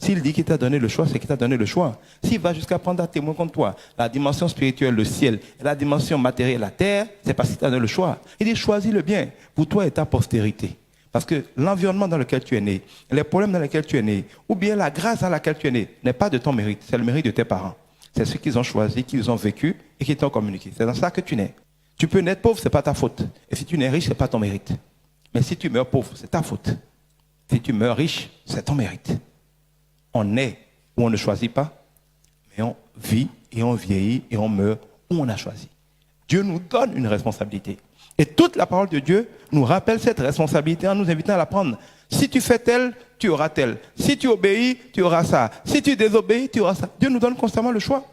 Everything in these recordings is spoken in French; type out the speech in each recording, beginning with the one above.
S'il dit qu'il t'a donné le choix, c'est qu'il t'a donné le choix. S'il va jusqu'à prendre un témoin contre toi, la dimension spirituelle, le ciel, et la dimension matérielle, la terre, c'est parce qu'il t'a donné le choix. Il dit, choisis le bien pour toi et ta postérité. Parce que l'environnement dans lequel tu es né, les problèmes dans lesquels tu es né, ou bien la grâce dans laquelle tu es né, n'est pas de ton mérite, c'est le mérite de tes parents. C'est ce qu'ils ont choisi, qu'ils ont vécu et qui t'ont communiqué. C'est dans ça que tu nais. Tu peux naître pauvre, ce n'est pas ta faute. Et si tu nais riche, ce n'est pas ton mérite. Mais si tu meurs pauvre, c'est ta faute. Si tu meurs riche, c'est ton mérite. On naît où on ne choisit pas, mais on vit et on vieillit et on meurt où on a choisi. Dieu nous donne une responsabilité. Et toute la parole de Dieu nous rappelle cette responsabilité en nous invitant à la prendre. Si tu fais tel, tu auras tel. Si tu obéis, tu auras ça. Si tu désobéis, tu auras ça. Dieu nous donne constamment le choix.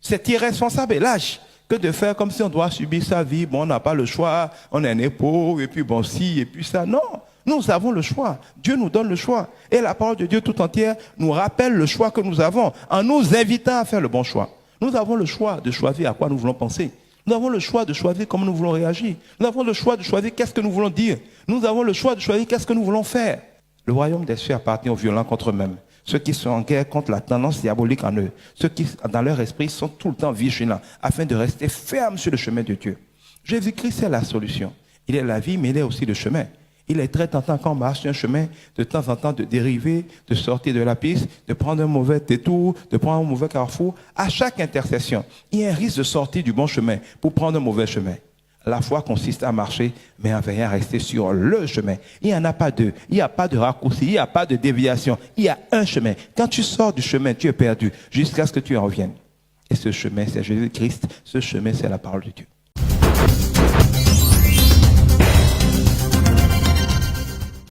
C'est irresponsable et lâche que de faire comme si on doit subir sa vie. Bon, on n'a pas le choix, on est né pauvre, et puis bon, si, et puis ça. Non, nous avons le choix. Dieu nous donne le choix. Et la parole de Dieu tout entière nous rappelle le choix que nous avons en nous invitant à faire le bon choix. Nous avons le choix de choisir à quoi nous voulons penser. Nous avons le choix de choisir comment nous voulons réagir. Nous avons le choix de choisir qu'est-ce que nous voulons dire. Nous avons le choix de choisir qu'est-ce que nous voulons faire. Le royaume des cieux appartient aux violents contre eux-mêmes. Ceux qui sont en guerre contre la tendance diabolique en eux. Ceux qui, dans leur esprit, sont tout le temps vigilants afin de rester fermes sur le chemin de Dieu. Jésus-Christ est la solution. Il est la vie, mais il est aussi le chemin. Il est très tentant quand on marche sur un chemin, de temps en temps, de dériver, de sortir de la piste, de prendre un mauvais détour, de prendre un mauvais carrefour. À chaque intercession, il y a un risque de sortir du bon chemin pour prendre un mauvais chemin. La foi consiste à marcher, mais en veillant à rester sur le chemin. Il n'y en a pas deux. Il n'y a pas de raccourci, il n'y a pas de déviation. Il y a un chemin. Quand tu sors du chemin, tu es perdu jusqu'à ce que tu en reviennes. Et ce chemin, c'est Jésus-Christ. Ce chemin, c'est la parole de Dieu.